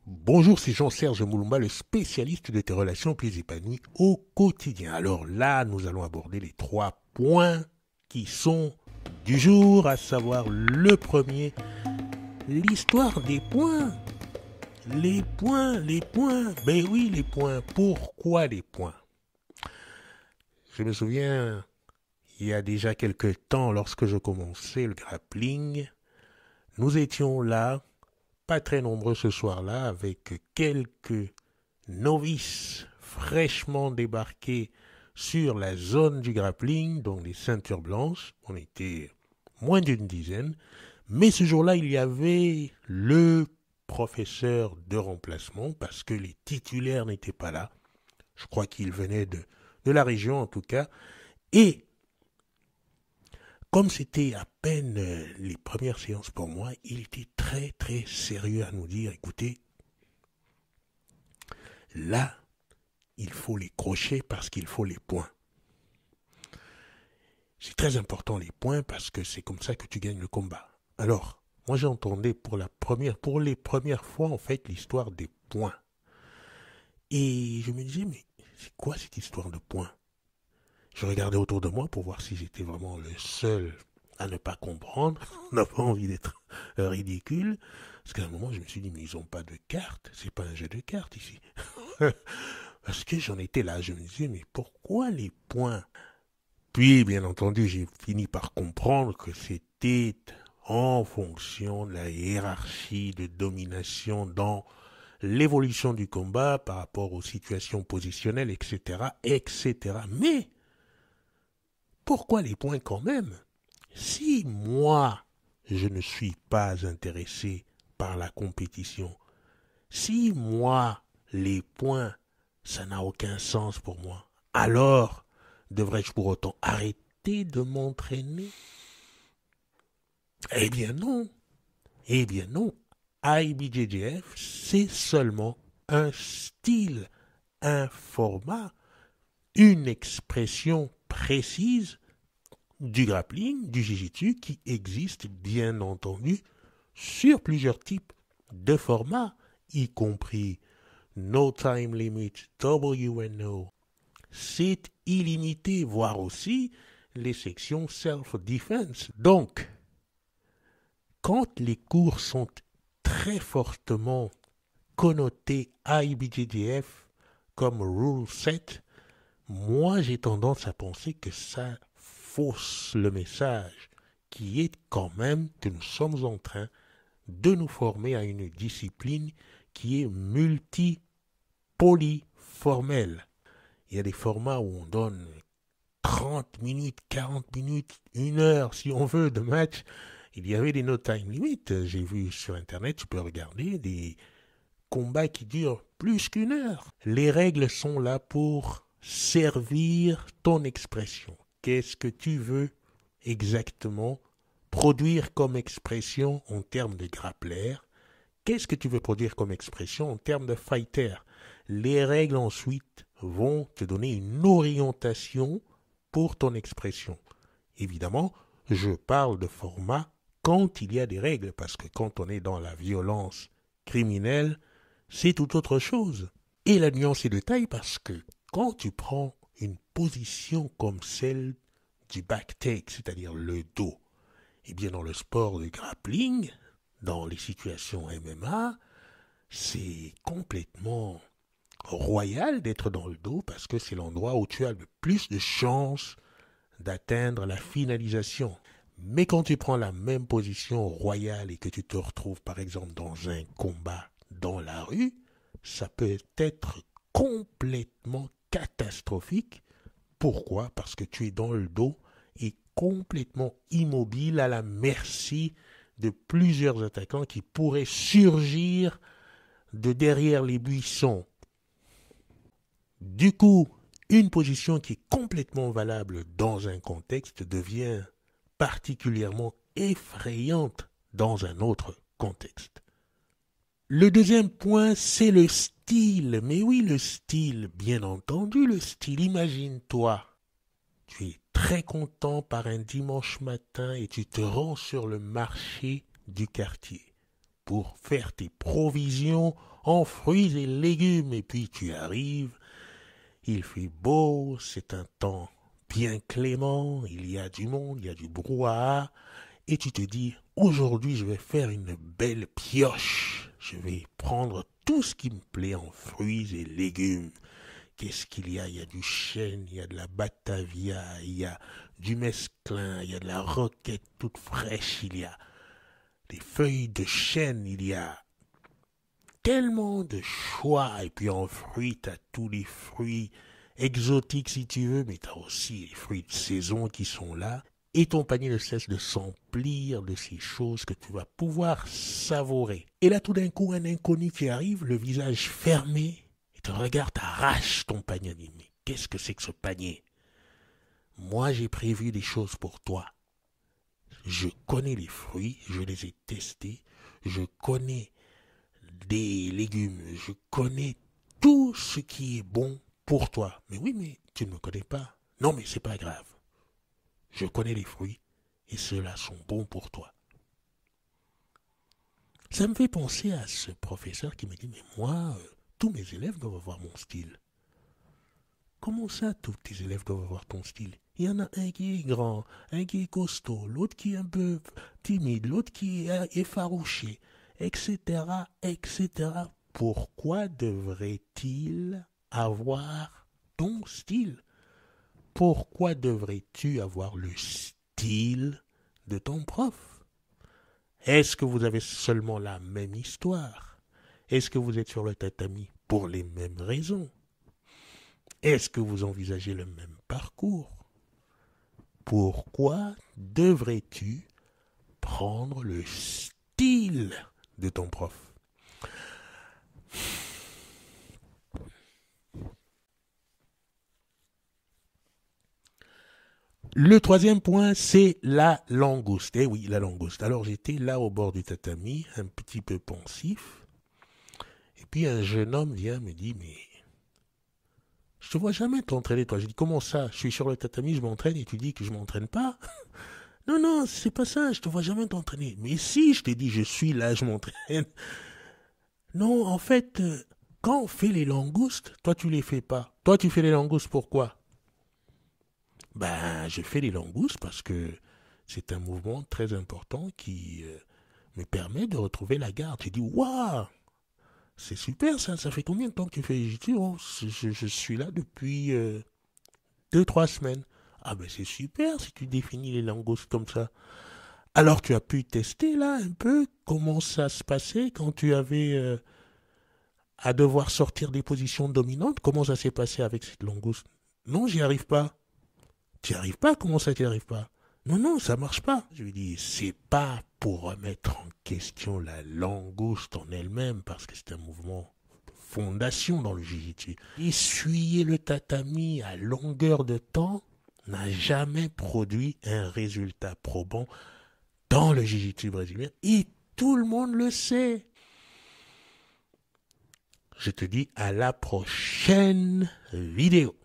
Bonjour, c'est Jean-Serge Moulumba, le spécialiste de tes relations plus épanouies au quotidien. Alors là, nous allons aborder les 3 points qui sont du jour, à savoir le premier, l'histoire des points. Les points. Ben oui, les points. Pourquoi les points? Je me souviens, il y a déjà quelques temps, lorsque je commençais le grappling, nous étions là, pas très nombreux ce soir-là, avec quelques novices fraîchement débarqués sur la zone du grappling, donc les ceintures blanches. On était moins d'une dizaine. Mais ce jour-là, il y avait le professeur de remplacement parce que les titulaires n'étaient pas là. Je crois qu'il venait de la région en tout cas. Et comme c'était à peine les premières séances pour moi, il était très très sérieux à nous dire, écoutez, là, il faut les crochets parce qu'il faut les points. C'est très important les points parce que c'est comme ça que tu gagnes le combat. Alors, moi j'entendais pour les premières fois en fait l'histoire des points. Et je me disais, mais c'est quoi cette histoire de points? Je regardais autour de moi pour voir si j'étais vraiment le seul à ne pas comprendre. On n'a pas envie d'être ridicule. Parce qu'à un moment, je me suis dit, mais ils n'ont pas de cartes. C'est pas un jeu de cartes ici. Parce que j'en étais là. Je me disais, mais pourquoi les points? Puis, bien entendu, j'ai fini par comprendre que c'était en fonction de la hiérarchie de domination dans l'évolution du combat par rapport aux situations positionnelles, etc., etc. Mais pourquoi les points quand même? Si moi, je ne suis pas intéressé par la compétition, si moi, les points, ça n'a aucun sens pour moi, alors devrais-je pour autant arrêter de m'entraîner? Eh bien non. Eh bien non. IBJJF, c'est seulement un style, un format, une expression précise du grappling, du jiu-jitsu qui existe bien entendu sur plusieurs types de formats, y compris No Time Limit, WNO, c'est illimité, voire aussi les sections Self-Defense. Donc, quand les cours sont très fortement connotés IBJJF comme Rule 7, moi j'ai tendance à penser que ça fausse le message qui est quand même que nous sommes en train de nous former à une discipline qui est multi-polyformelle. Il y a des formats où on donne 30 minutes, 40 minutes, 1 heure si on veut de match. Il y avait des no time limit. J'ai vu sur internet, tu peux regarder des combats qui durent plus qu'1 heure. Les règles sont là pour servir ton expression. Qu'est-ce que tu veux exactement produire comme expression en termes de grappler? Qu'est-ce que tu veux produire comme expression en termes de fighter? Les règles ensuite vont te donner une orientation pour ton expression. Évidemment, je parle de format quand il y a des règles, parce que quand on est dans la violence criminelle, c'est tout autre chose. Et la nuance est de taille parce que quand tu prends une position comme celle du back take, c'est-à-dire le dos, eh bien dans le sport de grappling, dans les situations MMA, c'est complètement royal d'être dans le dos parce que c'est l'endroit où tu as le plus de chances d'atteindre la finalisation. Mais quand tu prends la même position royale et que tu te retrouves par exemple dans un combat dans la rue, ça peut être complètement catastrophique. Pourquoi? Parce que tu es dans le dos et complètement immobile à la merci de plusieurs attaquants qui pourraient surgir de derrière les buissons. Du coup, une position qui est complètement valable dans un contexte devient particulièrement effrayante dans un autre contexte. Le deuxième point, c'est le style. Mais oui, le style, bien entendu, le style. Imagine-toi, tu es très content par un dimanche matin et tu te rends sur le marché du quartier. pour faire tes provisions en fruits et légumes. Et puis tu arrives, il fait beau, c'est un temps bien clément, il y a du monde, il y a du brouhaha, et tu te dis, aujourd'hui je vais faire une belle pioche, je vais prendre tout ce qui me plaît en fruits et légumes. Qu'est-ce qu'il y a? Il y a du chêne, il y a de la batavia, il y a du mesclun, il y a de la roquette toute fraîche, il y a des feuilles de chêne, il y a tellement de choix. Et puis en fruits, tu as tous les fruits exotiques si tu veux, mais tu as aussi les fruits de saison qui sont là. Et ton panier ne cesse de s'emplir de ces choses que tu vas pouvoir savourer. Et là tout d'un coup, un inconnu qui arrive, le visage fermé, et te regarde, t'arrache ton panier. Dit, mais qu'est-ce que c'est que ce panier? Moi j'ai prévu des choses pour toi. Je connais les fruits, je les ai testés, je connais des légumes, je connais tout ce qui est bon pour toi. Mais oui, mais tu ne me connais pas. Non, mais c'est pas grave. Je connais les fruits et ceux-là sont bons pour toi. Ça me fait penser à ce professeur qui me dit, mais moi, tous mes élèves doivent avoir mon style. Comment ça, tous tes élèves doivent avoir ton style? Il y en a un qui est grand, un qui est costaud, l'autre qui est un peu timide, l'autre qui est effarouché, etc., etc. Pourquoi devrait-il avoir ton style? Pourquoi devrais-tu avoir le style de ton prof? Est-ce que vous avez seulement la même histoire? Est-ce que vous êtes sur le tatami pour les mêmes raisons? Est-ce que vous envisagez le même parcours? Pourquoi devrais-tu prendre le style de ton prof? Le troisième point, c'est la langouste. Eh oui, la langouste. Alors j'étais là au bord du tatami, un petit peu pensif. Et puis un jeune homme vient me dit, mais je te vois jamais t'entraîner, toi. Je dis, comment ça? Je suis sur le tatami, je m'entraîne et tu dis que je m'entraîne pas? Non, non, c'est pas ça, je te vois jamais t'entraîner. Mais si, je t'ai dit, je suis là, je m'entraîne. Non, en fait, quand on fait les langoustes, toi tu les fais pas. Toi tu fais les langoustes pourquoi? Ben, je fais les langoustes parce que c'est un mouvement très important qui me permet de retrouver la garde. J'ai dit, waouh, c'est super ça, ça fait combien de temps que tu fais? J'ai dit, oh, je suis là depuis 2, 3 semaines. Ah ben c'est super si tu définis les langoustes comme ça. Alors tu as pu tester là un peu comment ça se passait quand tu avais à devoir sortir des positions dominantes? Comment ça s'est passé avec cette langouste? Non, j'y arrive pas. Tu n'y arrives pas? Comment ça, tu n'y arrives pas? Non, non, ça marche pas. Je lui dis, c'est pas pour remettre en question la langouste en elle-même, parce que c'est un mouvement de fondation dans le jiu-jitsu. Essuyer le tatami à longueur de temps n'a jamais produit un résultat probant dans le jiu-jitsu brésilien, et tout le monde le sait. Je te dis à la prochaine vidéo.